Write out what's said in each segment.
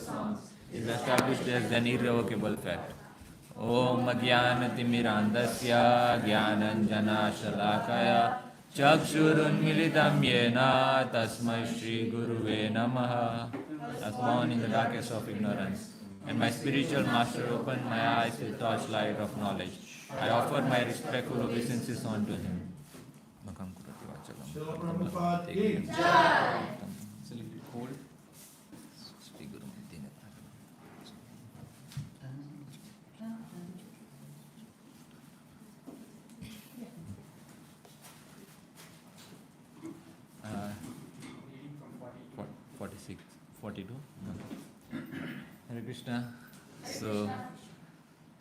songs is established as an irrevocable fact. Om Ajnanatimirandasya Jnananjana Chakshurunmilitam Yena Tasmai Shri Guruve Namaha. I was born in the darkness of ignorance, and my spiritual master opened my eyes with torchlight of knowledge. I offer my respectful obeisances unto him. Srila Prabhupada ki Jai. Hold. 46, 42. Hare Krishna. So,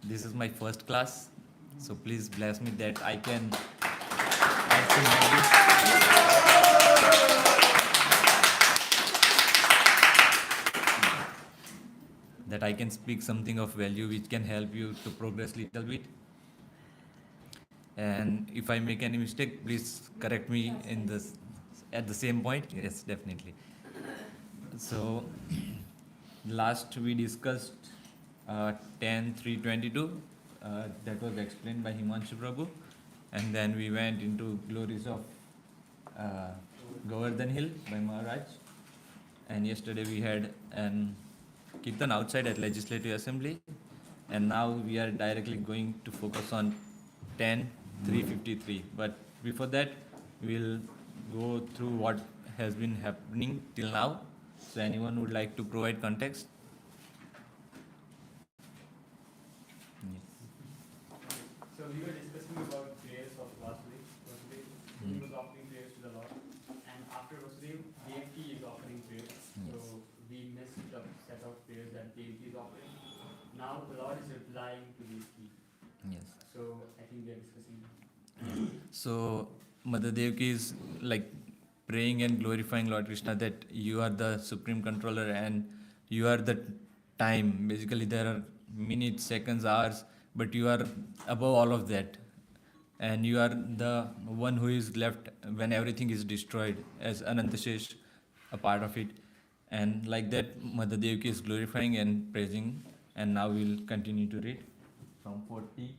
this is my first class. So, please bless me that I can speak something of value which can help you to progress little bit. And if I make any mistake, please correct me in this at the same point. Yes, definitely. So last we discussed 10.3.22 that was explained by Himanshu Prabhu, and then we went into glories of Govardhan Hill by Maharaj, and yesterday we had an Kirtan outside at Legislative Assembly, and now we are directly going to focus on 10.3.53. But before that, we'll go through what has been happening till now. So anyone would like to provide context? Yes. So we were discussing about prayers of Vatsal. He was offering prayers to the Lord, and after Vatsal, Devaki is offering prayers. Yes. So we missed the set of prayers that Devaki is offering. Now the Lord is replying to Devaki. Yes. So I think we are discussing. So Mother Devaki is like praying and glorifying Lord Krishna that you are the supreme controller and you are the time. Basically, there are minutes, seconds, hours, but you are above all of that. And you are the one who is left when everything is destroyed, as Anantashesh, a part of it. And like that, Mother Devaki is glorifying and praising. And now we'll continue to read from 40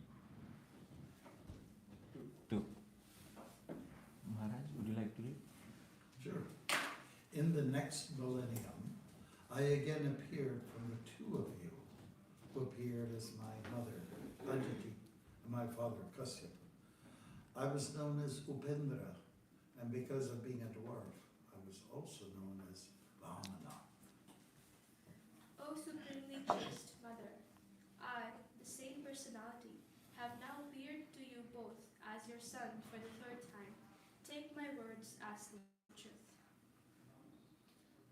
to. Maharaj, would you like to read? Sure. In the next millennium, I again appeared from the two of you who appeared as my mother, Ajiti, and my father, Kasyapa. I was known as Upendra, and because of being a dwarf, I was also known as Vamana. O supremely chaste mother, I, the same personality, have now appeared to you both as your son for the third time. Take my words as the truth.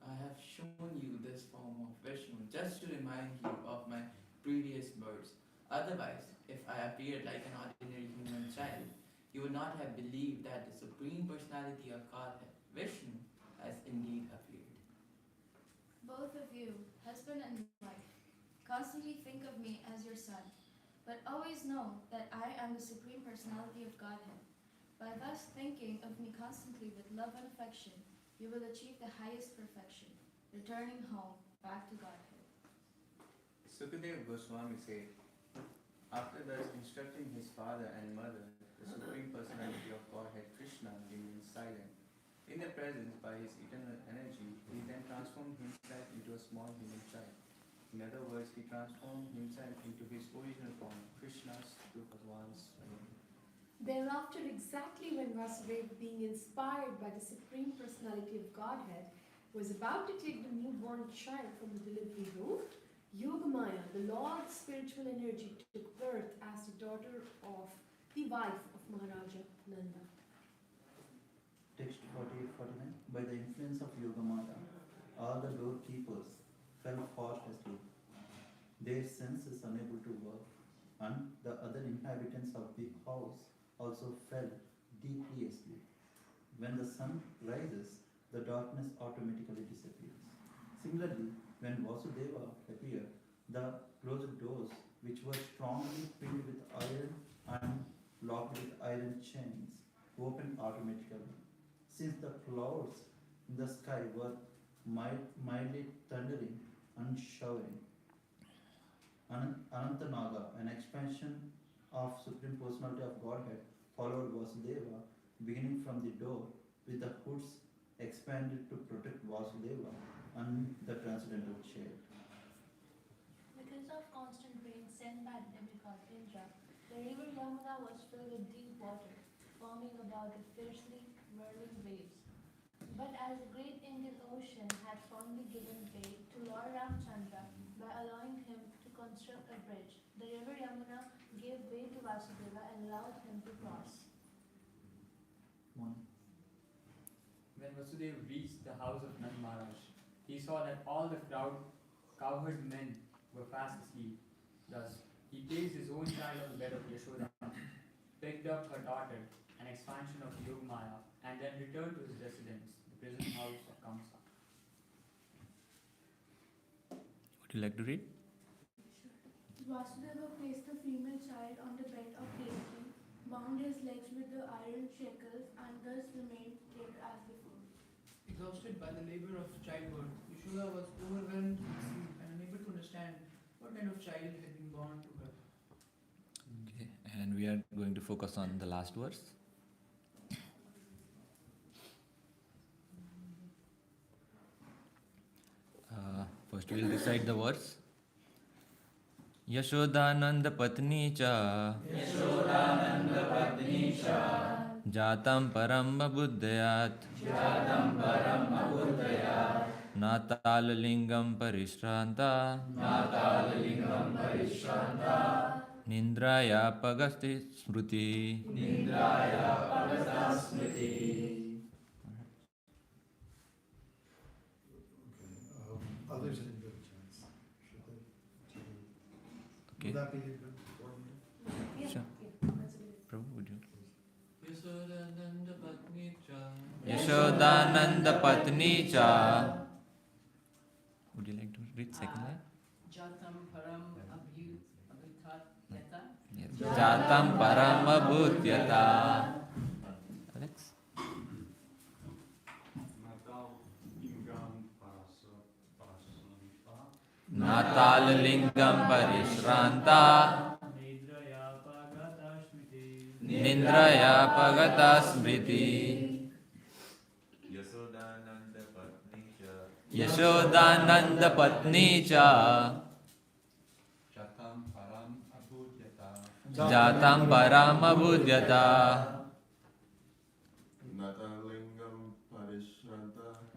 I have shown you this form of Vishnu just to remind you of my previous births. Otherwise, if I appeared like an ordinary human child, you would not have believed that the Supreme Personality of Godhead, Vishnu, has indeed appeared. Both of you, husband and wife, constantly think of me as your son, but always know that I am the Supreme Personality of Godhead. By thus thinking of me constantly with love and affection, you will achieve the highest perfection, returning home back to Godhead. Sukadeva Goswami said, after thus instructing his father and mother, the Supreme Personality of Godhead Krishna remained silent. In their presence, by his eternal energy, he then transformed himself into a small human child. In other words, he transformed himself into his original form, Krishna's to Bhagwan's Swayam. Thereafter, exactly when Vasudeva, being inspired by the Supreme Personality of Godhead, was about to take the newborn child from the delivery room, Yogamaya, the Lord's spiritual energy, took birth as the daughter of the wife of Maharaja Nanda. Text 48-49. By the influence of Yogamaya, all the doorkeepers fell fast asleep, their senses unable to work, and the other inhabitants of the house also fell deeply asleep. When the sun rises, the darkness automatically disappears. Similarly, when Vasudeva appeared, the closed doors, which were strongly pinned with iron and locked with iron chains, opened automatically. Since the clouds in the sky were mildly thundering and unshowering. Anantanaga, an expansion of Supreme Personality of Godhead, followed Vasudeva, beginning from the door, with the hoods expanded to protect Vasudeva and the transcendental chair. Because of constant rain sent by the demigod Indra, the river Yamuna was filled with deep water, foaming about the fiercely whirling waves. But as the great Indian Ocean had fondly given way to Lord Ramchandra by allowing him to construct a bridge, the river Yamuna gave way to Vasudeva and allowed him to cross. One. When Vasudeva reached the house of Nand Maharaj, he saw that all the cowherd men were fast asleep. Thus, he placed his own child on the bed of Yashoda, picked up her daughter, an expansion of Yogamaya, and then returned to his residence, the prison house of Kamsa. Would you like to read? Vasudeva placed the female child on the bed of Devaki, bound his legs with the iron shackles, and thus remained there as before. Exhausted by the labor of childbirth, Yashoda was overwhelmed with sleep and unable to understand what kind of child had been born to her. Okay, and we are going to focus on the last verse. First we'll recite the verse. Yashodanand पत्नी च जातं परम बुद्धयात् नाताललिंगं परिश्रान्ता निन्द्राया पगस्ति स्मृति. Others didn't give a chance. Should they? Okay. Would that be a good order? Sure. That's it. Prabhu, would you? Yasodananda Patni Cha. Yashodanand पत्नी च. Would you like to read second line? Jatam Param Abhithat Yata. Yes. जातं परमभूत्यता. Alex? नाताललिंगं परिश्रान्ता निन्द्रया पगता स्मृति. यशोदानंद पत्नी च जातं परमभूत्यता.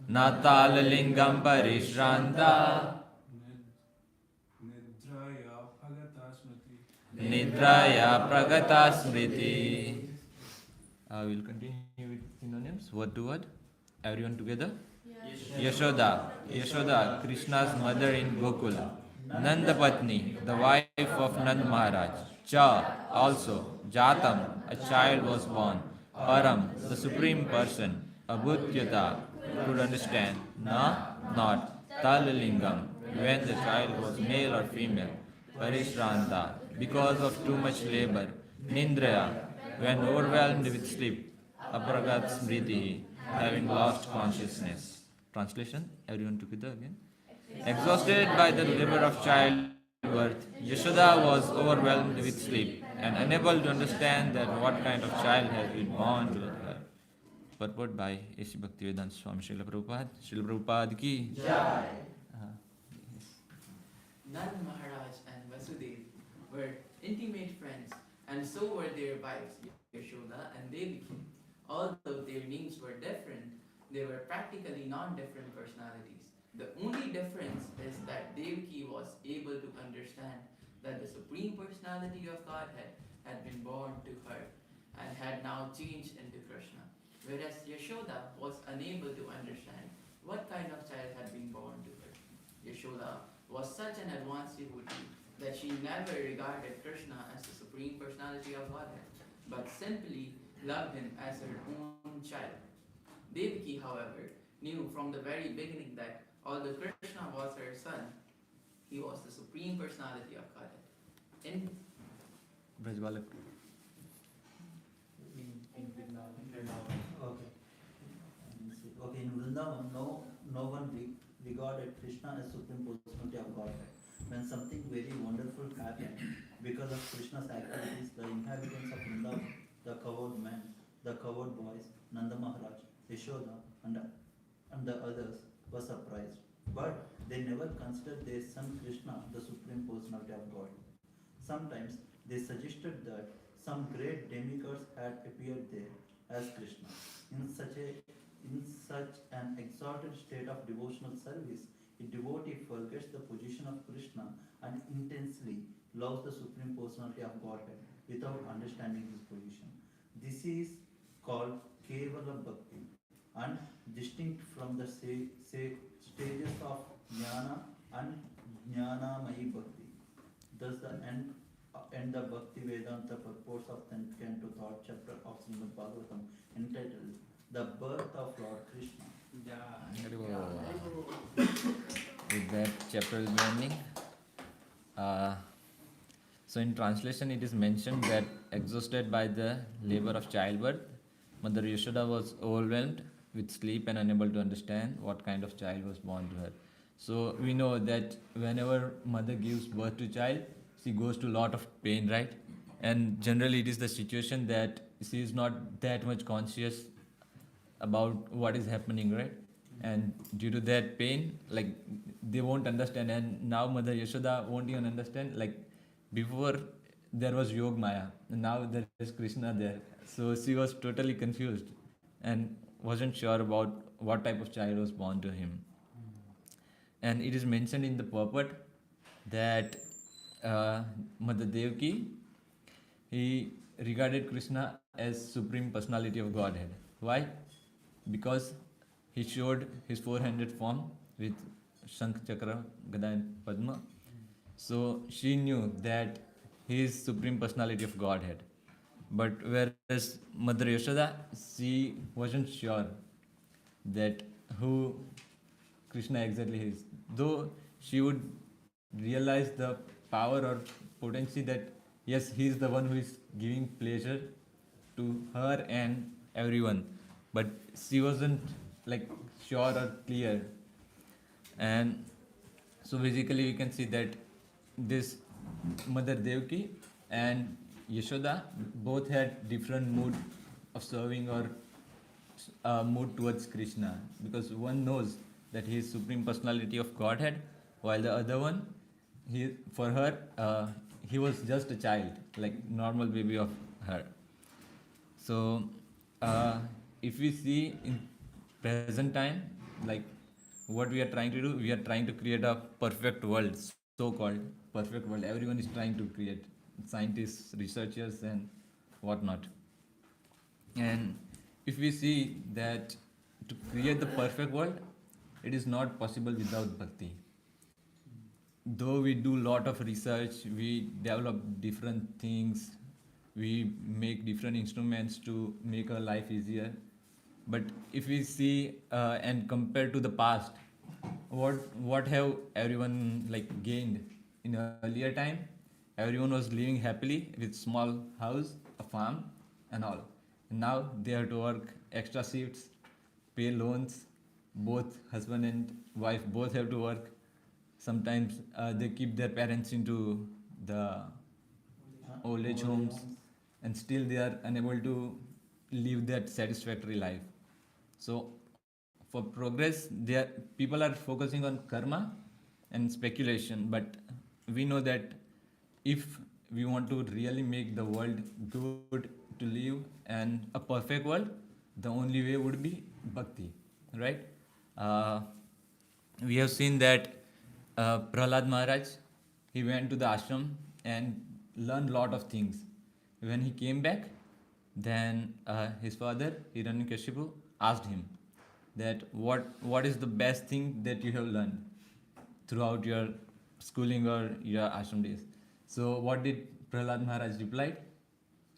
नाताललिंगं परिश्रान्ता निद्राया प्रगता स्मृति. We'll continue with synonyms, word to word. Everyone together. Yashoda, Yashoda, Krishna's mother in Gokula. Nanda Patni, the wife of Nand Maharaj. Cha, also. Jatam, a child was born. Param, the supreme person. Abhutyata, could understand. Na, not. Talalingam, when the child was male or female. Parishranta, because of too much labor. Nindraya, when overwhelmed with sleep. Apragat smriti, having lost consciousness. Translation, everyone together again. Exhausted by the labor of childbirth, Yashoda was overwhelmed with sleep and unable to understand that what kind of child has been born to her. Purport by A.C. Bhaktivedanta Swami Srila Prabhupada. Srila Prabhupada ki Jai. Nand Maharaj and Vasudeva were intimate friends, and so were their wives Yashoda and Devaki. Although their names were different, they were practically non-different personalities. The only difference is that Devaki was able to understand that the Supreme Personality of Godhead had been born to her and had now changed into Krishna, whereas Yashoda was unable to understand what kind of child had been born to her. Yashoda was such an advanced devotee that she never regarded Krishna as the Supreme Personality of Godhead, but simply loved him as her own child. Devaki, however, knew from the very beginning that although Krishna was her son, he was the Supreme Personality of Godhead. In Brajbalak. Okay. Okay, in Vrindavan, no one regarded Krishna as Supreme Personality of Godhead. When something very wonderful happened because of Krishna's activities, the inhabitants of Vrindavan, the cowherd men, the cowherd boys, Nanda Maharaj, Yashoda, and the others were surprised. But they never considered their son Krishna the Supreme Personality of God. Sometimes they suggested that some great demigods had appeared there as Krishna. In such a in such an exalted state of devotional service, a devotee forgets the position of Krishna and intensely loves the Supreme Personality of Godhead without understanding his position. This is called Kevala Bhakti and distinct from the stages of Jnana and Jnanamayi Bhakti. Thus, the end of Bhakti Vedanta purports of 10th canto, 3rd chapter of Srimad Bhagavatam, entitled The Birth of Lord Krishna. With that chapter is ending. So in translation it is mentioned that exhausted by the labor of childbirth, Mother Yashoda was overwhelmed with sleep and unable to understand what kind of child was born to her. So we know that whenever mother gives birth to child, she goes to a lot of pain, right? And generally it is the situation that she is not that much conscious about what is happening, right? And due to that pain, like they won't understand. And now Mother Yashoda won't even understand. Like before there was Yog Maya, and now there is Krishna there. So she was totally confused and wasn't sure about what type of child was born to him. And it is mentioned in the purport that Mother Devaki, he regarded Krishna as Supreme Personality of Godhead. Why? Because he showed his four-handed form with Shankh, Chakra, Gada and Padma. So she knew that he is Supreme Personality of Godhead. But whereas Mother Yashoda, she wasn't sure that who Krishna exactly is. Though she would realize the power or potency that yes, he is the one who is giving pleasure to her and everyone. But she wasn't like sure or clear. And so basically we can see that this Mother Devaki and Yashoda both had different mood of serving or mood towards Krishna, because one knows that he is Supreme Personality of Godhead, while the other one, for her, he was just a child, like normal baby of her. So if we see in present time, like what we are trying to do, we are trying to create a perfect world, so-called perfect world. Everyone is trying to create, scientists, researchers, and whatnot. And if we see that to create the perfect world, it is not possible without bhakti. Though we do lot of research, we develop different things, we make different instruments to make our life easier. But if we see and compare to the past, what have everyone like gained in earlier time? Everyone was living happily with small house, a farm, and all. And now they have to work extra shifts, pay loans. Both husband and wife both have to work. Sometimes they keep their parents into the old age homes, and still they are unable to live that satisfactory life. So for progress, people are focusing on karma and speculation, but we know that if we want to really make the world good to live and a perfect world, the only way would be bhakti, right? Uh, we have seen that Prahlad Maharaj, he went to the ashram and learned lot of things. When he came back, then his father Hiranyakashipu asked him that what is the best thing that you have learned throughout your schooling or your ashram days. So what did Prahlad Maharaj replied?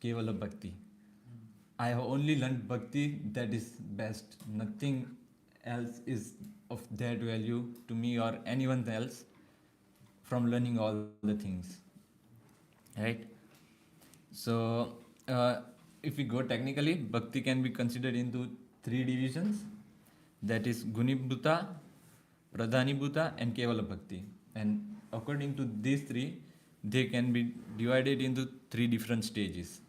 Kevala Bhakti. I have only learned Bhakti, that is best. Nothing else is of that value to me or anyone else from learning all the things. Right? So if we go technically, Bhakti can be considered into three divisions. That is Gunibhuta, Pradhanibhuta, and Kevala Bhakti. And according to these three, they can be divided into three different stages,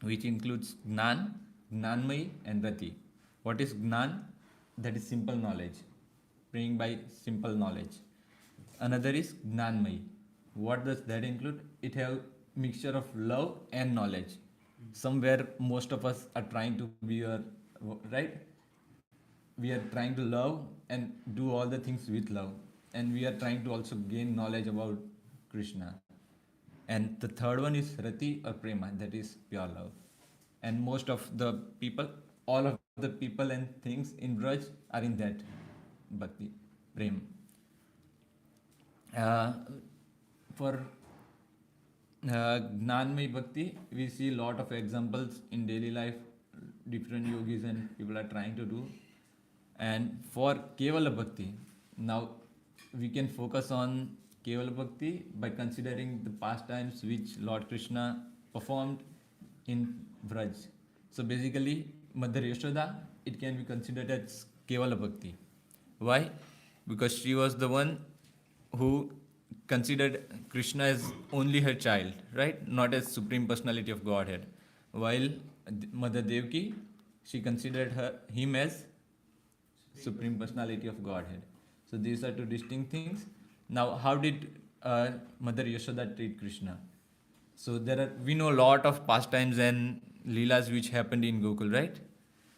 which includes Gnan, Gnanmay, and Rati. What is Gnan? That is simple knowledge, praying by simple knowledge. Another is Gnanmay. What does that include? It have mixture of love and knowledge. Somewhere most of us are trying to be right. We are trying to love and do all the things with love, and we are trying to also gain knowledge about Krishna. And the third one is Rati or Prema, that is pure love. And most of the people, all of the people and things in Braj are in that Bhakti, Prem. Uh, for Gnanmay Bhakti, we see a lot of examples in daily life, different yogis and people are trying to do. And for Kevala Bhakti, now we can focus on Kevala Bhakti by considering the pastimes which Lord Krishna performed in Vraj. So basically, Mother Yashoda, it can be considered as Kevala Bhakti. Why? Because she was the one who considered Krishna as only her child, right? Not as Supreme Personality of Godhead. While Mother Devaki, she considered him as Supreme Personality of Godhead. So these are two distinct things. Now, how did Mother Yashoda treat Krishna? So we know a lot of pastimes and leelas which happened in Gokul, right?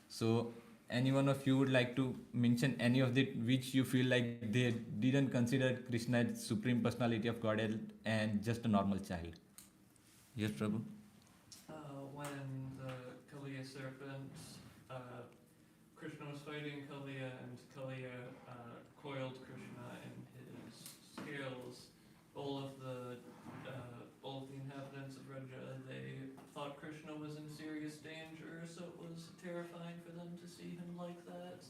So any one of you would like to mention any of it which you feel like they didn't consider Krishna as Supreme Personality of Godhead and just a normal child? Yes, Prabhu. When the Kaliya serpent, Krishna was fighting Kaliya, and Kaliya coiled Krishna in his scales. All of the inhabitants of Raja, they thought Krishna was in serious danger, so it was terrifying for them to see him like that,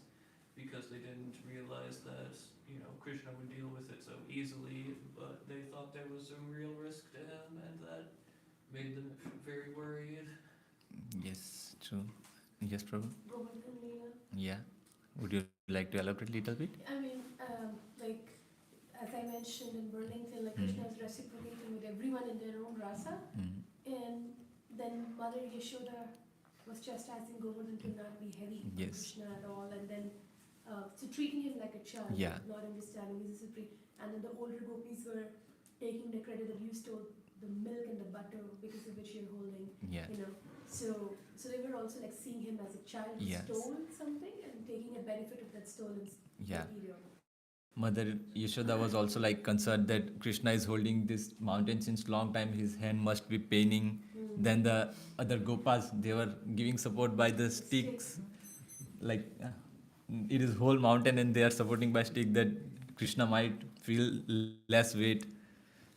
because they didn't realize that Krishna would deal with it so easily, but they thought there was some real risk to him, and that made them very worried. Yes, true. Yes, Prabhu. Govardhan Leela. Yeah. Would you like to elaborate a little bit? I mean, like, as I mentioned in Burlington, like Krishna is reciprocating with everyone in their own rasa. And then Mother Yashoda was chastising Govardhan to not be heavy for Yes. Krishna at all, and then so treating him like a child, Yeah. not understanding he's a supreme. And then the older gopis were taking the credit that you stole the milk and the butter because of which you're holding, Yeah. So they were also like seeing him as a child who Yes. stole something and taking a benefit of that stolen Yeah. material. Mother Yashoda was also like concerned that Krishna is holding this mountain since long time. His hand must be paining. Then the other gopas, they were giving support by the sticks. Like it is whole mountain and they are supporting by stick that Krishna might feel less weight.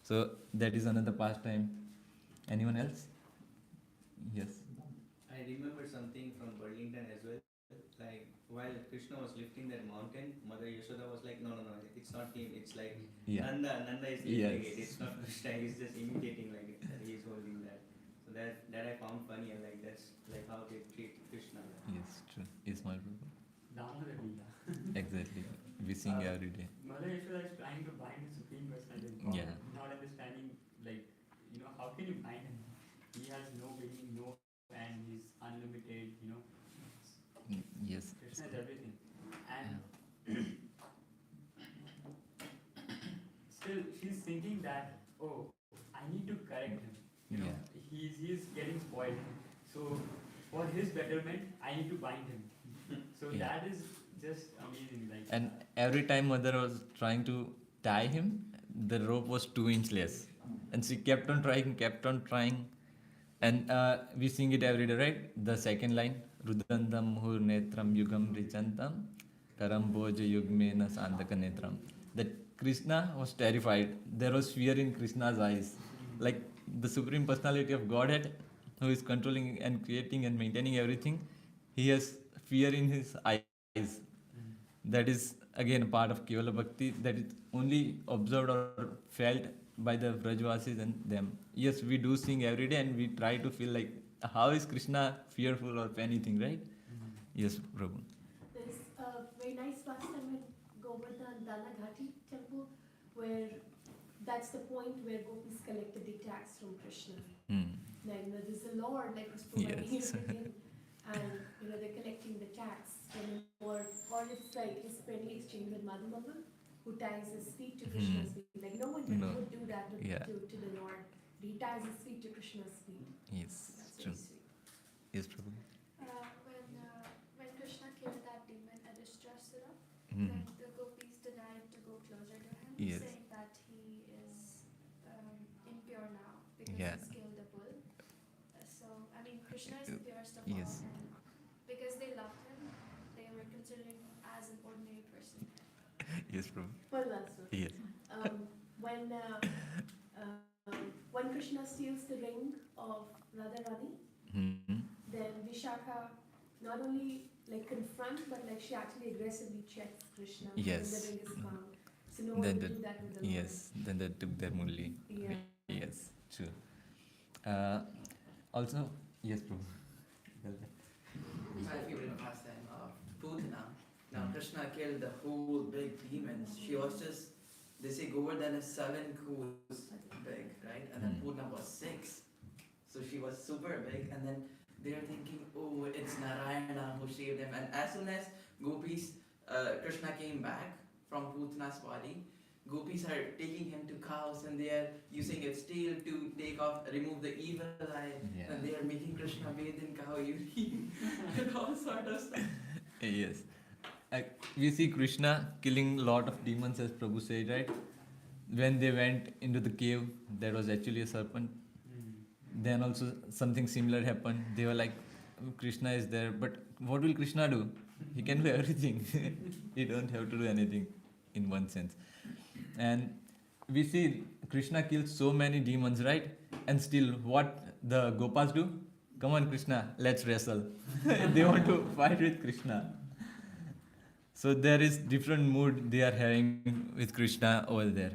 So that is another pastime. Anyone else? Yes. I remember something from Burlington as well. Like while Krishna was lifting that mountain, Mother Yashoda was like, no, it's not him. It's like Yeah. Nanda is lifting Yes. it. It's not Krishna. He's just imitating like he's holding that. So that I found funny, and like that's like how they treat Krishna. Yes, true. Ismail Prabhu. Damodar Leela. Exactly. We sing every day. Mother Yashoda is trying to bind the Supreme Personality of God, Yeah. not understanding, how can you bind him? He has no beginning, no end, he's unlimited, Yes. Krishna is everything. And still, she's thinking that, oh, I need to correct him. Yeah. He's getting spoiled. So, for his betterment, I need to bind him. So, Yeah. that is just amazing. And every time mother was trying to tie him, the rope was 2 inch less. And she kept on trying. And we sing it every day, right? The second line, Rudandam hur netram yugam richantam, karam boja yugmena sandaka netram. That Krishna was terrified. There was fear in Krishna's eyes. Like the Supreme Personality of Godhead, who is controlling and creating and maintaining everything, he has fear in his eyes. That is again a part of Kevala Bhakti that is only observed or felt by the Vrajvasis and them. Yes, we do sing every day and we try to feel like how is Krishna fearful of anything, right? Yes, Prabhu. There's a very nice pastime with temple, where that's the point where gopis collected the tax from Krishna. Hmm. Now, there's a lord like who's providing Yes. everything, and they're collecting the tax from the lord, or it's like his friendly exchange with Madhumama, who ties his feet to Krishna's feet. Like no one No. would do that Yeah. to the lord. He ties his feet to Krishna's feet. Yes. That's True. very sweet. Yes, Prabhu. When Krishna killed that demon Adishtrasura, Hmm. then the gopis denied to go closer to him, Yes. saying that he is impure now because Yeah. he's killed a bull. So, I mean, Krishna is the purest of Yes. all, and because they loved him, they were considering him as an ordinary person. Yes, Prabhu. Well, that's what. Yes. Um, when Krishna steals the ring of Radharani, Hmm. then Vishakha not only like confronts, but like she actually aggressively checks Krishna Yes. when the ring is found. So no one Then will the- do that with the Lord. Yes. Then they took their murli. Yeah. Yes. True. Also, yes, Prabhu. Well done. My favorite pastime of Putana. Now Krishna killed the whole big demons. She was just, they say Govardhan is 7 coos big, right? And then Putana was 6. So she was super big, and then they're thinking, oh, it's Narayana who saved him. And as soon as gopis, Krishna came back from Putana's body, gopis are taking him to cows and they are using its tail to remove the evil eye. Yeah. And they are making Krishna bathe in cow urine and all sort of stuff. Yes. We see Krishna killing lot of demons, as Prabhu said, right? When they went into the cave, there was actually a serpent. Then also something similar happened. They were like, Krishna is there, but what will Krishna do? He can do everything. He don't have to do anything, in one sense. And we see Krishna kills so many demons, right? And still, what the Gopas do? Come on, Krishna, let's wrestle. They want to fight with Krishna. So there is different mood they are having with Krishna over there.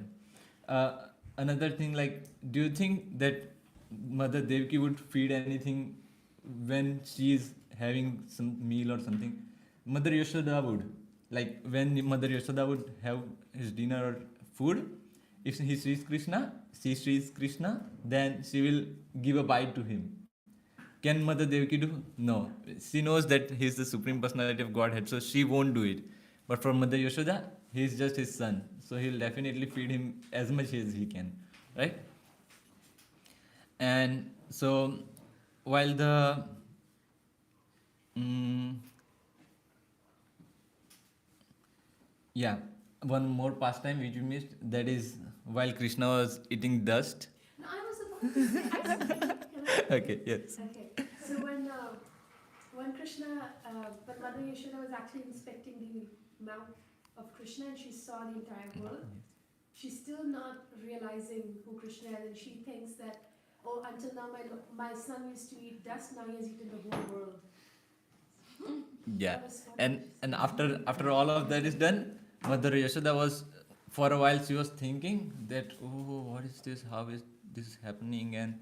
Another thing, like, do you think that Mother Devaki would feed anything when she is having some meal or something? Mother Yashoda would. Like when Mother Yashoda would have his dinner or food, if he sees Krishna, then she will give a bite to him. Can Mother Devaki do? No. She knows that he is the Supreme Personality of Godhead, so she won't do it. But for Mother Yashoda, he is just his son. So he'll definitely feed him as much as he can. Right? And so, while the one more pastime which we missed, that is while Krishna was eating dust. No, I was about to say. Can I? Okay, yes. Okay. So when Krishna, when Mother Yashoda was actually inspecting the mouth of Krishna and she saw the entire world, she's still not realizing who Krishna is, and she thinks that, oh, until now my son used to eat dust, now he has eaten the whole world. Yeah. That was so And after all of that is done, Mother Yashoda was, for a while she was thinking that, oh, what is this? How is this happening? And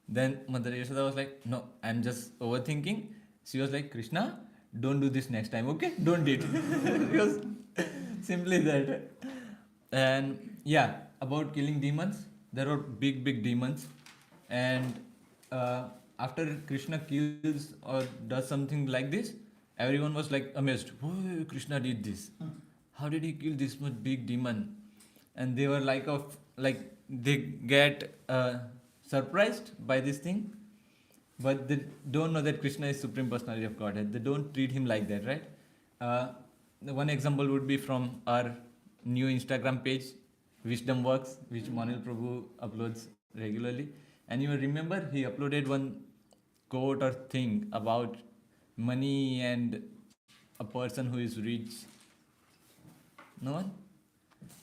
then Mother Yashoda was like, no, I'm just overthinking. She was like, Krishna, don't do this next time, okay? Don't do it. It was simply that. And yeah, about killing demons, there are big demons. And after Krishna kills or does something like this, everyone was like amazed. Oh, Krishna did this. How did he kill this much big demon? And they were like they get surprised by this thing, but they don't know that Krishna is Supreme Personality of Godhead. They don't treat him like that, right? The one example would be from our new Instagram page, Wisdom Works, which Manil Prabhu uploads regularly. And you remember he uploaded one quote or thing about money and a person who is rich. No one?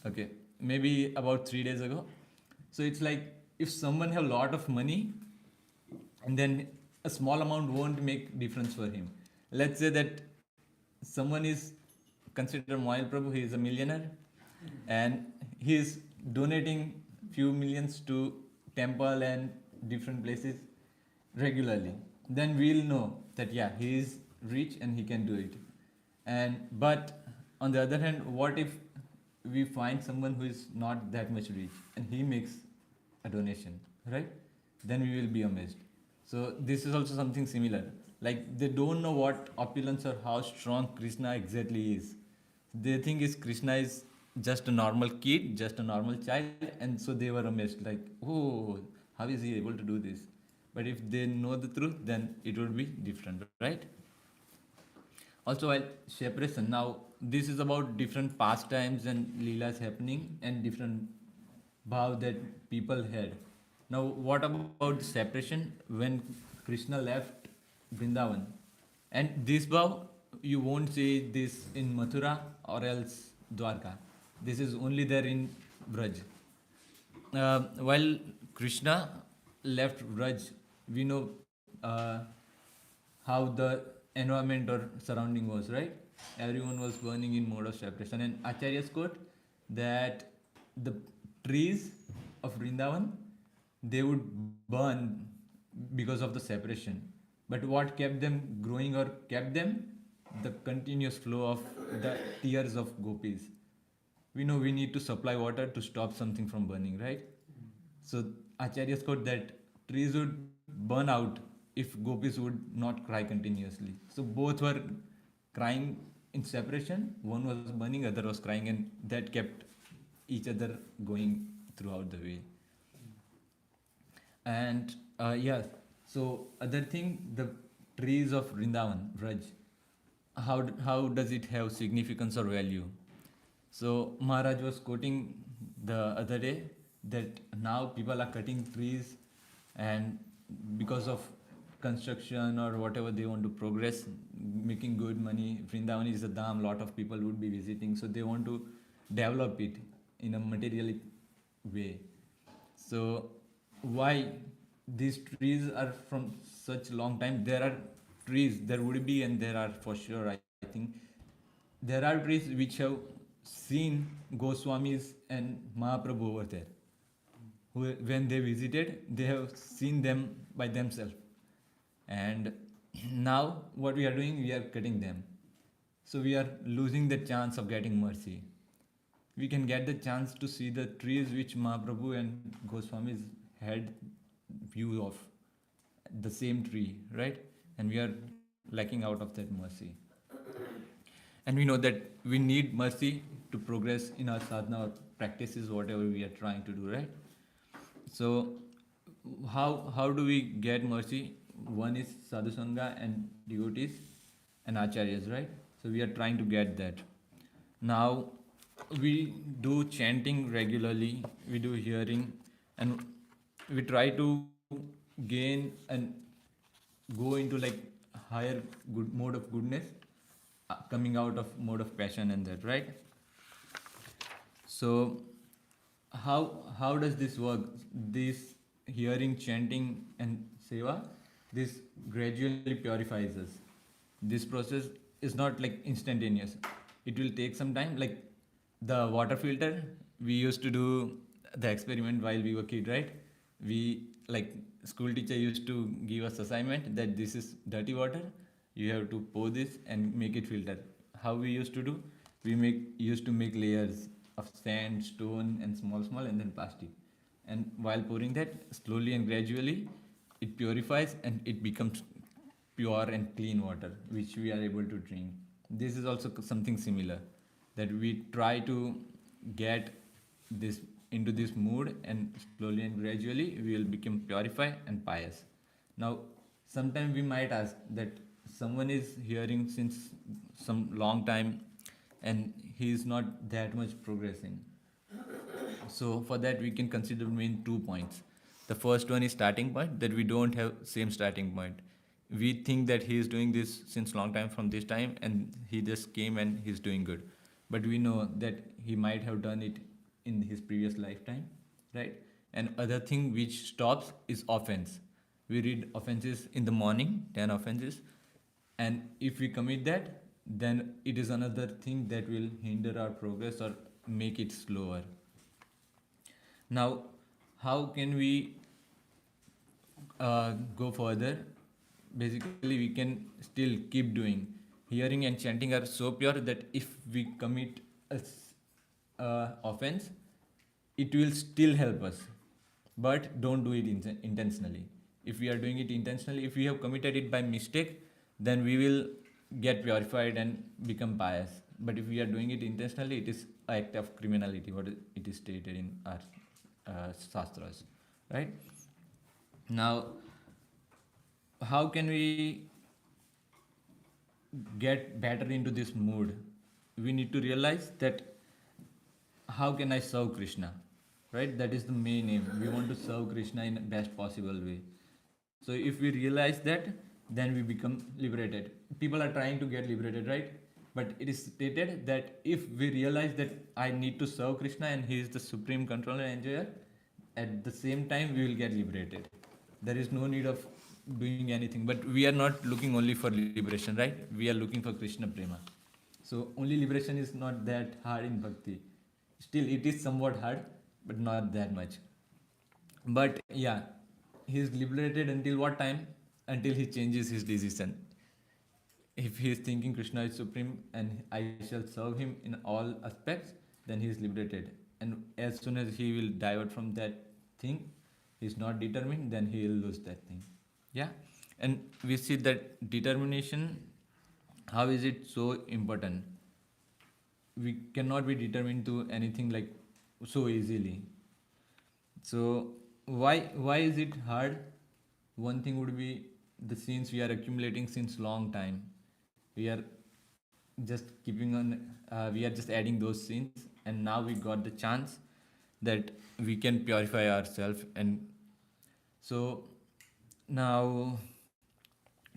Okay, maybe about 3 days ago. So it's like if someone have a lot of money and then a small amount won't make difference for him. Let's say that someone is considered Moil Prabhu, he is a millionaire and he is donating few millions to temple and different places regularly. Then we'll know that yeah, he is rich and he can do it. But on the other hand, what if we find someone who is not that much rich and he makes a donation, right? Then we will be amazed. So this is also something similar. Like they don't know what opulence or how strong Krishna exactly is. They think is Krishna is just a normal kid, just a normal child, and so they were amazed, like, oh, how is he able to do this? But if they know the truth, then it would be different, right? Also, while separation, now this is about different pastimes and leelas happening and different bhav that people had. Now, what about the separation when Krishna left Vrindavan? And this bhav, you won't see this in Mathura or else Dwarka. This is only there in Braj. While Krishna left Braj, we know how the environment or surrounding was, right? Everyone was burning in mode of separation. And Acharya's quote that the trees of Vrindavan, they would burn because of the separation. But what kept them growing or kept them? The continuous flow of the tears of gopis. We know we need to supply water to stop something from burning, right? So Acharya's quote that trees would burn out if gopis would not cry continuously. So both were crying in separation. One was burning, other was crying, and that kept each other going throughout the way. And yeah, so other thing, the trees of Vrindavan, Vraj, how does it have significance or value? So Maharaj was quoting the other day that now people are cutting trees and because of construction or whatever they want to progress, making good money. Vrindavan is a dham, lot of people would be visiting, so they want to develop it in a materialistic way. So why these trees are from such long time? There are trees, there would be, and there are for sure, I think, there are trees which have seen Goswamis and Mahaprabhu over there. Who, when they visited, they have seen them by themselves. And now what we are doing, we are cutting them. So we are losing the chance of getting mercy. We can get the chance to see the trees which Mahaprabhu and Goswamis had view of, the same tree, right? And we are lacking out of that mercy. And we know that we need mercy to progress in our sadhana or practices, whatever we are trying to do, right? So how do we get mercy? One is sadhu sangha and devotees and acharyas, right? So we are trying to get that. Now we do chanting regularly, we do hearing, and we try to gain and go into like higher good mode of goodness, coming out of mode of passion and that, right? So how does this work? This hearing, chanting, and seva, this gradually purifies us. This process is not like instantaneous. It will take some time. Like the water filter, we used to do the experiment while we were kid, right? We like school teacher used to give us assignment that this is dirty water. You have to pour this and make it filter. How we used to do? We used to make layers of sand, stone, and small, and then plastic. And while pouring that, slowly and gradually, it purifies and it becomes pure and clean water, which we are able to drink. This is also something similar, that we try to get this into this mood, and slowly and gradually we will become purified and pious. Now, sometimes we might ask that someone is hearing since some long time and he is not that much progressing. So for that we can consider main 2 points. The first one is starting point, that we don't have same starting point. We think that he is doing this since long time from this time and he just came and he's doing good. But we know that he might have done it in his previous lifetime, right? And other thing which stops is offense. We read offenses in the morning, 10 offenses, and if we commit that, then it is another thing that will hinder our progress or make it slower. Now, how can we go further? Basically, we can still keep doing. Hearing and chanting are so pure that if we commit a offense, it will still help us, but don't do it intentionally. If we are doing it intentionally, if we have committed it by mistake, then we will get purified and become pious. But if we are doing it intentionally, it is an act of criminality, what it is stated in our shastras, right? Now, how can we get better into this mood? We need to realize that how can I serve Krishna, right? That is the main aim. We want to serve Krishna in the best possible way. So if we realize that, then we become liberated. People are trying to get liberated, right? But it is stated that if we realize that I need to serve Krishna and He is the supreme controller and enjoyer, at the same time we will get liberated. There is no need of doing anything. But we are not looking only for liberation, right? We are looking for Krishna prema. So only liberation is not that hard in bhakti. Still, it is somewhat hard, but not that much. But yeah, he is liberated until what time? Until he changes his decision. If he is thinking Krishna is supreme and I shall serve him in all aspects, then he is liberated. And as soon as he will divert from that thing, he is not determined, then he will lose that thing. Yeah? And we see that determination, how is it so important? We cannot be determined to anything like so easily. So why is it hard? One thing would be the sins we are accumulating since long time. We are just keeping on. We are just adding those sins, and now we got the chance that we can purify ourselves. And so now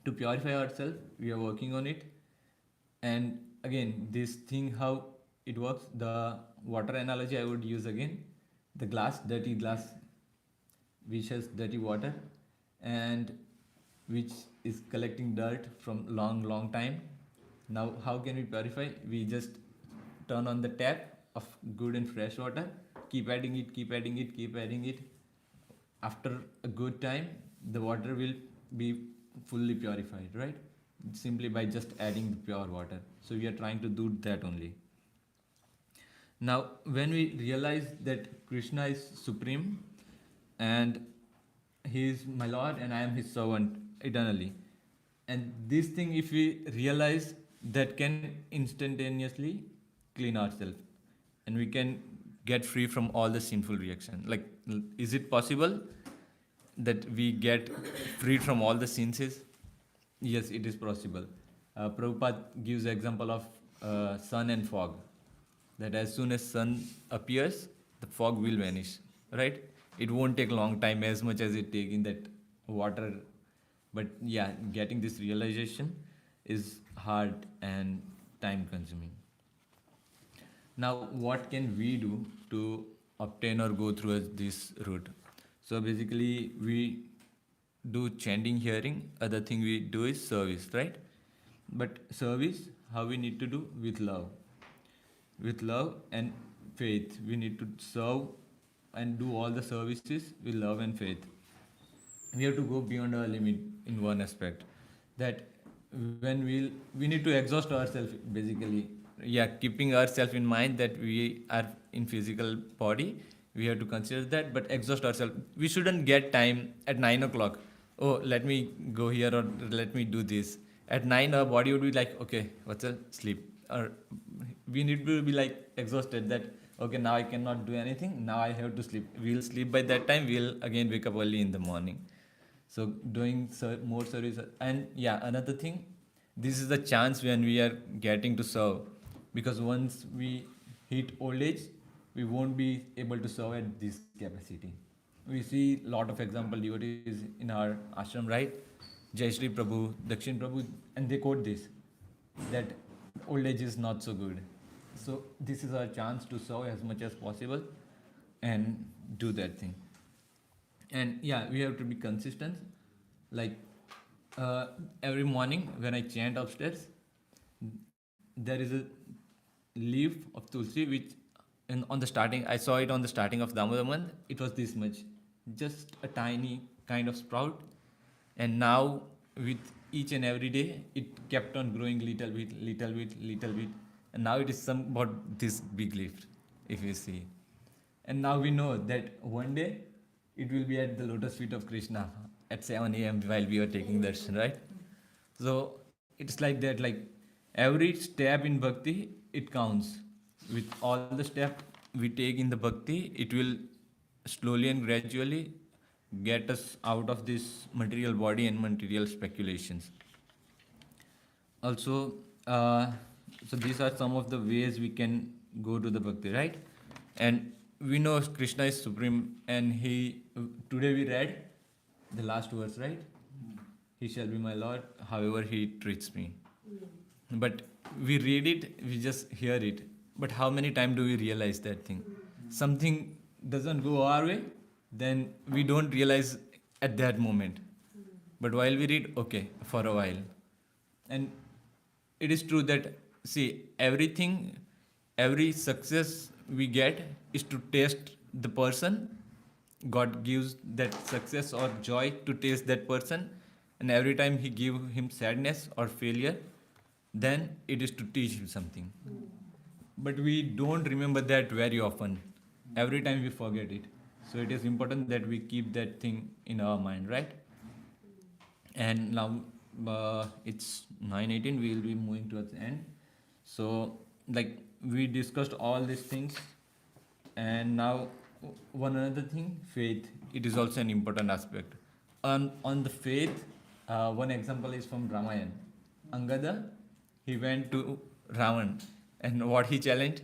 to purify ourselves, we are working on it. And again, this thing how it works, the water analogy I would use again. The dirty glass, which has dirty water and which is collecting dirt from long time. Now how can we purify? We just turn on the tap of good and fresh water, keep adding it. After a good time, the water will be fully purified, right? Simply by just adding the pure water. So we are trying to do that only. Now, when we realize that Krishna is supreme and He is my Lord and I am His servant eternally, and this thing, if we realize, that can instantaneously clean ourselves and we can get free from all the sinful reaction. Like, is it possible that we get freed from all the sins? Yes, it is possible. Prabhupada gives example of sun and fog. That as soon as sun appears, the fog will vanish, right? It won't take long time as much as it take in that water. But yeah, getting this realization is hard and time consuming. Now, what can we do to obtain or go through this route? So basically, we do chanting, hearing. Other thing we do is service, right? But service, how we need to do? With love. With love and faith. We need to serve and do all the services with love and faith. We have to go beyond our limit in one aspect. That when we need to exhaust ourselves basically. Yeah, keeping ourselves in mind that we are in physical body, we have to consider that, but exhaust ourselves. We shouldn't get time at 9 o'clock. Oh, let me go here or let me do this. At 9, our body would be like, okay, Vatsal, sleep. Or we need to be like exhausted that, okay, now I cannot do anything. Now I have to sleep. We'll sleep by that time. We'll again wake up early in the morning. So doing more service. And yeah, another thing, this is the chance when we are getting to serve. Because once we hit old age, we won't be able to serve at this capacity. We see lot of example devotees in our ashram, right? Jai Shri Prabhu, Dakshin Prabhu, and they quote this, that old age is not so good. So this is our chance to serve as much as possible and do that thing. And yeah, we have to be consistent. Like every morning when I chant upstairs, there is a leaf of tulsi which on the starting, I saw it on the starting of Damodar month, it was this much, just a tiny kind of sprout. And now with each and every day, it kept on growing little bit. And now it is somewhat this big leaf. if you see. And now we know that one day it will be at the lotus feet of Krishna at 7 a.m. while we are taking darshan, right? So it's like that, like every step in bhakti, it counts. With all the steps we take in the bhakti, it will slowly and gradually get us out of this material body and material speculations. Also, so these are some of the ways we can go to the bhakti, right? And we know Krishna is supreme, and he today we read the last verse, right? He shall be my Lord, however he treats me. But we read it, we just hear it. But how many times do we realize that thing? Something doesn't go our way, then we don't realize at that moment. But while we read, okay, for a while. And it is true that, see, everything, every success we get is to test the person. God gives that success or joy to taste that person, and every time He give him sadness or failure, then it is to teach him something. But we don't remember that very often. Every time we forget it. So it is important that we keep that thing in our mind, right? And now it's 9:18. We will be moving towards the end. So, like, we discussed all these things, and now one another thing, faith. It is also an important aspect. On the faith, one example is from Ramayana. Angada, he went to Ravan, and what he challenged,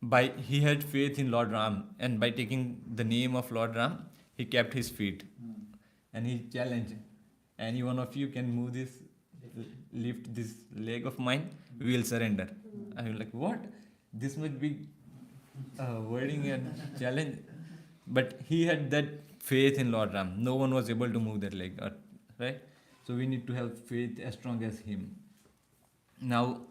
by he had faith in Lord Ram, and by taking the name of Lord Ram, he kept his feet, and he challenged, any one of you can move this, lift this leg of mine, we will surrender. I was like, what? This must be wording and challenge. But he had that faith in Lord Ram. No one was able to move that leg, right? So we need to have faith as strong as him. Now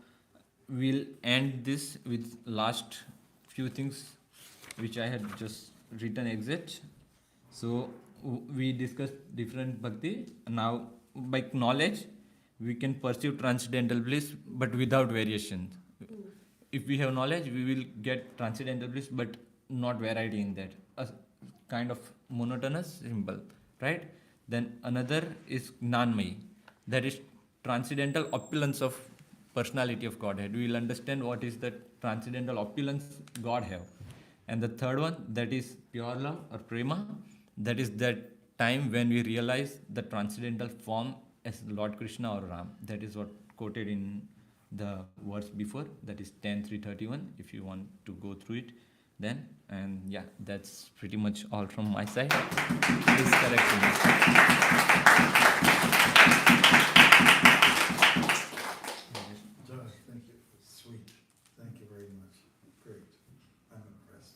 we'll end this with last few things which I had just written exit. So we discussed different bhakti. Now by knowledge we can pursue transcendental bliss, but without variation. If we have knowledge, we will get transcendental bliss, but not variety in that. A kind of monotonous, simple, right? Then another is Gnanmayi, that is transcendental opulence of personality of Godhead. We will understand what is the transcendental opulence God have. And the third one, that is pure love or prema, that is that time when we realize the transcendental form as Lord Krishna or Ram. That is what quoted in the verse before, that is 10:331, if you want to go through it then. And yeah, that's pretty much all from my side. Please correct me. Josh, thank you. Sweet. Thank you very much. Great. I'm impressed.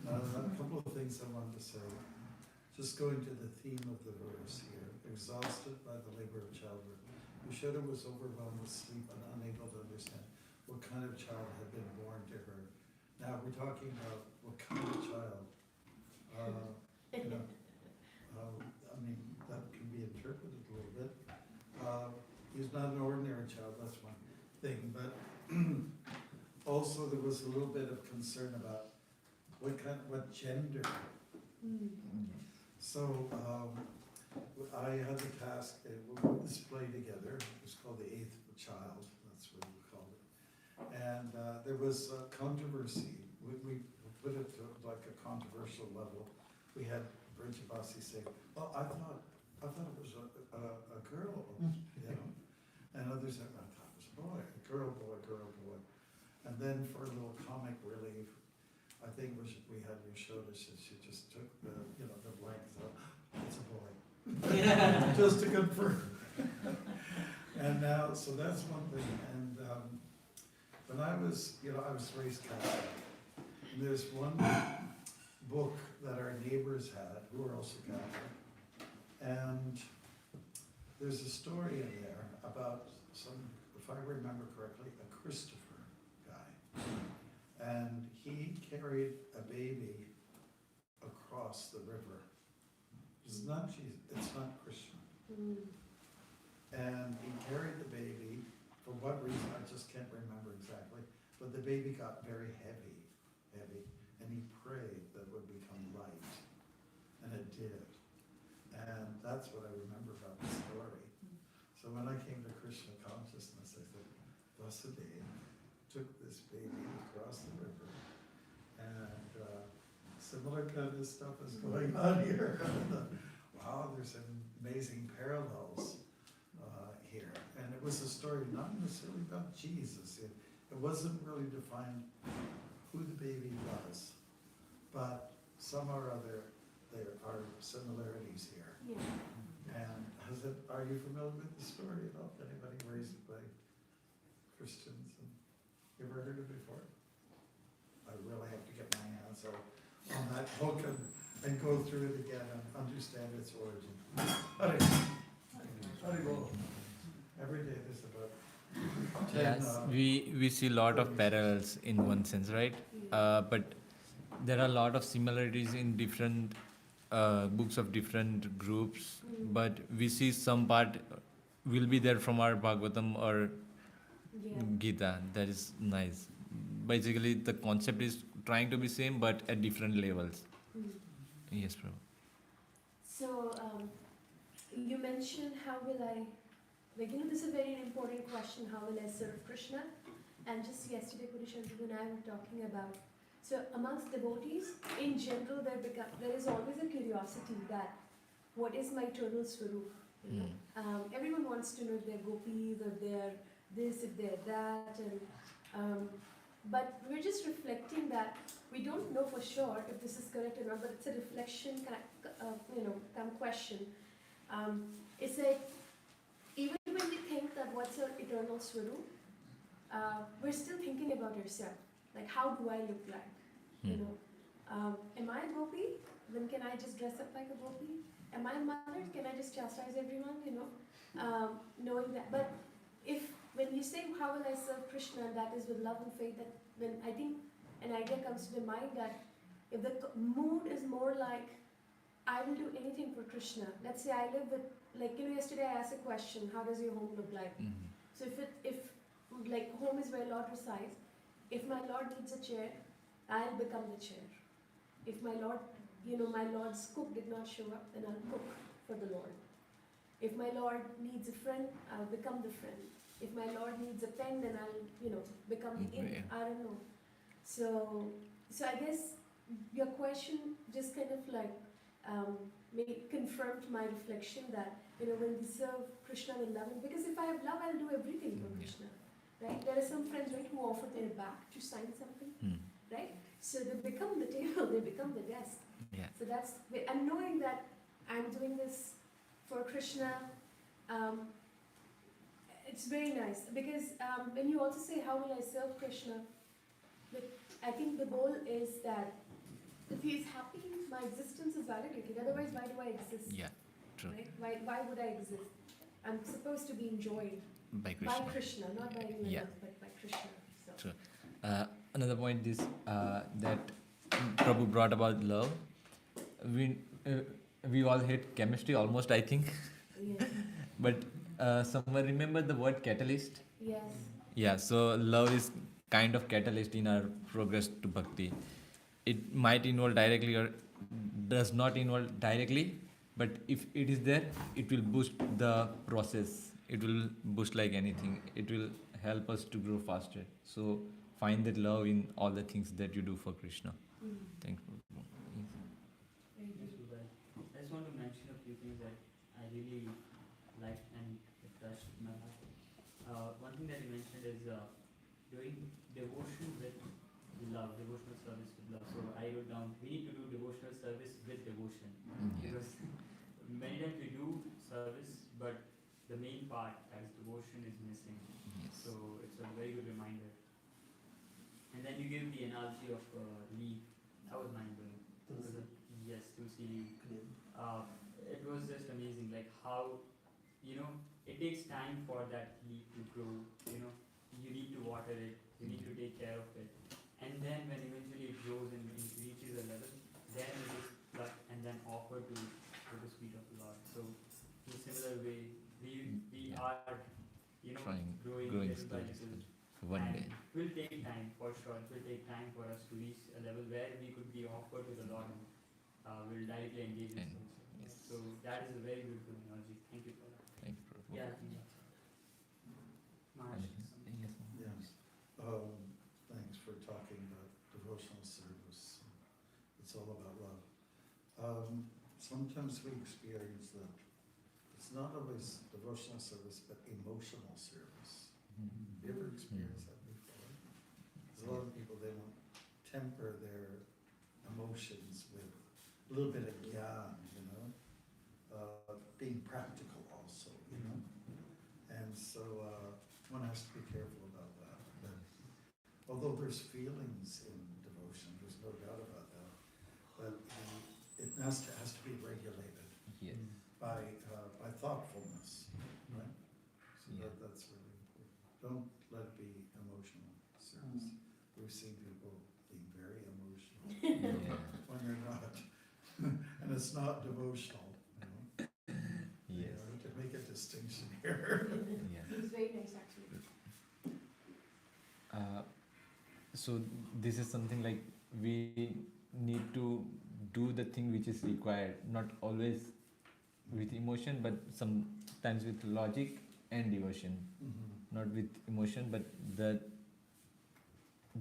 A couple of things I wanted to say. Just going to the theme of the verse here. Exhausted by the labor of childbirth, Yashoda was overwhelmed with sleep and unable to understand what kind of child had been born to her. Now we're talking about what kind of child. I mean, that can be interpreted a little bit. He's not an ordinary child, that's one thing. But also there was a little bit of concern about what gender. So I had the task, we put this play together. It was called The Eighth Child, that's what we called it. And there was a controversy. We put it to like a controversial level. We had Bridgebasi say, well, I thought it was a girl, you know. And others said, I thought it was a boy, a girl, boy, girl, boy. And then for a little comic relief, I think we had Yashoda, she just took the blankets out, it's a boy. Just to confirm. And now, so that's one thing. And when I was raised Catholic, and there's one book that our neighbors had, who are also Catholic, and there's a story in there about some, if I remember correctly, a Christopher guy. And he carried a baby across the river. It's not Jesus, it's not Krishna. And he carried the baby, for what reason, I just can't remember exactly, but the baby got very heavy. heavy, and he prayed that it would become light, and it did. And that's what I remember about the story. So when I came to Krishna consciousness, I said, Vasudeva took this baby across the river, and similar kind of stuff is going on here. Wow, there's some amazing parallels here. And it was a story not necessarily about Jesus. It wasn't really defined who the baby was, but somehow or other there are similarities here. Yeah. And are you familiar with the story at all? Anybody raised by Christians? And you ever heard it before? I really have to get my hands on that book and go through it again and understand its origin. Every day there's about 10, Yes, we see a lot of parallels in one sense, right? But there are a lot of similarities in different books of different groups, but we see some part will be there from our Bhagavatam or Yeah. Gita. That is nice. Basically, the concept is trying to be same, but at different levels. Mm. Yes, Prabhu. So, you mentioned how will I, this is a very important question, how will I serve Krishna? And just yesterday, Purushottama and I were talking about, so amongst devotees, in general, there is always a curiosity that, what is my eternal swarup? You know? Everyone wants to know if they're gopis, if they're this, if they're that, and but we're just reflecting that we don't know for sure if this is correct or not, but it's a reflection kind of question. It's like, even when we think that what's our eternal swarup, we're still thinking about yourself. Like, how do I look like? You know, am I a gopi? Then can I just dress up like a gopi? Am I a mother? Can I just chastise everyone? You know, knowing that. But when you say how will I serve Krishna, that is with love and faith, then I think an idea comes to the mind that if the mood is more like, I will do anything for Krishna. Let's say I live with, yesterday I asked a question, how does your home look like? So if home is where Lord resides, if my Lord needs a chair, I'll become the chair. If my Lord, my Lord's cook did not show up, then I'll cook for the Lord. If my Lord needs a friend, I'll become the friend. If my Lord needs a pen, then I'll, become the ink. I don't know. So I guess your question just kind of confirmed my reflection that, when we serve Krishna with love, because if I have love, I'll do everything for Krishna. Right? There are some friends, right, who offer their back to sign something, right? So they become the table, they become the desk. Yeah. So and knowing that I'm doing this for Krishna, it's very nice. Because when you also say, how will I serve Krishna, I think the goal is that if he is happy, my existence is validated. Otherwise, why do I exist? Yeah, true. Right? Why would I exist? I'm supposed to be enjoyed By Krishna. by Krishna, not by anyone Yeah. else, but by Krishna. So. True. Another point is that Prabhu brought about love. We all hate chemistry almost, I think. Yeah. But someone remember the word catalyst? Yes. Yeah, so love is kind of catalyst in our progress to bhakti. It might involve directly or does not involve directly, but if it is there, it will boost the process. It will boost like anything. It will help us to grow faster. So find that love in all the things that you do for Krishna. Thank you. Very Yes, good. Rubai. I just want to mention a few things that I really liked and it touched my heart. One thing that you mentioned is doing devotion with love, devotional service with love. So I wrote down, we need to do devotional service with devotion. Because many times we do service, but the main part, that is devotion, is missing. Yes. So it's a very good reminder. And then you give the analogy of leaf. That was mind-blowing. Yes, Tulsi leaf. It was just amazing, like how, it takes time for that leaf to grow, you need to water it, you need to take care of it. And then when eventually it grows and it reaches a level, then it is plucked and then offered to the feet of the Lord. So in a similar way, we are, Trying, growing growing little by slowly. little. One And day. will take time for sure. It will take time for us to reach a level where we could be offered to the Lord and will directly engage in And- service. yes. So that is a very beautiful analogy. Thank you for that. Thank you, Prabhu. Yeah, I think that's all. Maharaj, Anything? something? Yes, ma'am. Yes. Thanks for talking about devotional service. It's all about love. Sometimes we experience that it's not always devotional service, but emotional service. Mhm. You ever experienced that before? There's a lot of people, they want temper their emotions with a little bit of gyan, you know, being practical also, you know. And so one has to be careful about that. But although there's feelings in devotion, there's no doubt about that. But it has to be regulated Yes. by thoughtfulness, right? So Yeah. that's really important. Don't let it be emotional service. We've seen people being very emotional Yeah. when they're not, and it's not devotional, you know? Yes. You know, to make a distinction here. Yeah. It's very nice actually. So this is something like we need to do the thing which is required, not always with emotion, but sometimes with logic and devotion. Not with emotion, but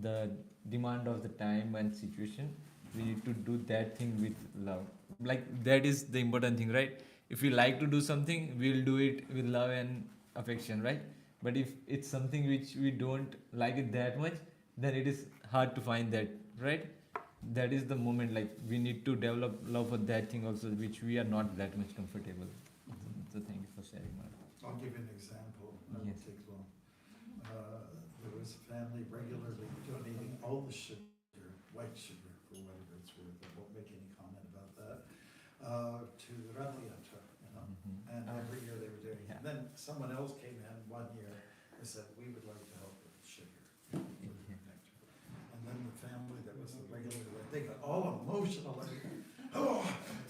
the demand of the time and situation, we need to do that thing with love. Like that is the important thing, right? If we like to do something, we'll do it with love and affection, right? But if it's something which we don't like it that much, then it is hard to find that, right? That is the moment, like we need to develop love for that thing also, which we are not that much comfortable. So thank you for sharing that. I'll give you an example, I won't Yes. take long. There was a family regularly donating all the sugar, white sugar, for whatever it's worth, I won't make any comment about that, to the Rath Yatra, you know? And every year they were doing it. Yeah. Then someone else came in one year and said, we would like to help with sugar. And then the family that was the regular, they got all emotional, like, oh,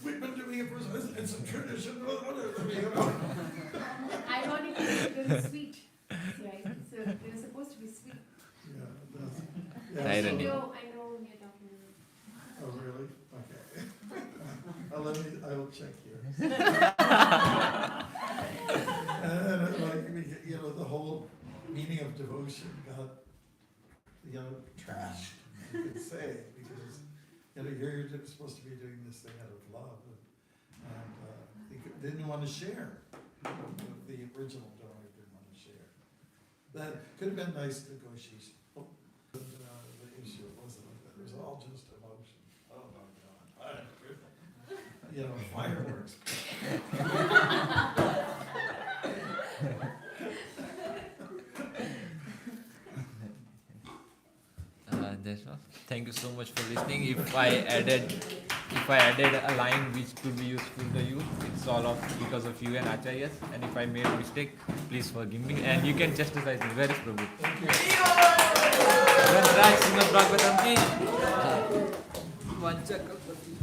we've been doing it for, it's a tradition, you know? Ironically, it's very sweet, right? So they're supposed to be sweet. Yeah, that's, Irony. I yeah. know when you're talking about. Oh, really? Okay. I will check here. And like, you know, the whole meaning of devotion got, you know, trashed, you could say, because, you know, you're supposed to be doing this thing out of love, and they didn't want to share. The original donor didn't want to share. That could have been nice negotiation. But the issue wasn't like that. It was all just emotion. Oh my God. You know, fireworks. That's all. Thank you so much for listening. If I added a line which could be useful to you, it's all of because of you and Acharyas. And if I made a mistake, please forgive me. And you can chastise me. Where is Prabhu? Thank you. Raj Srimad Bhagavatam ki. Vancha Kalpati.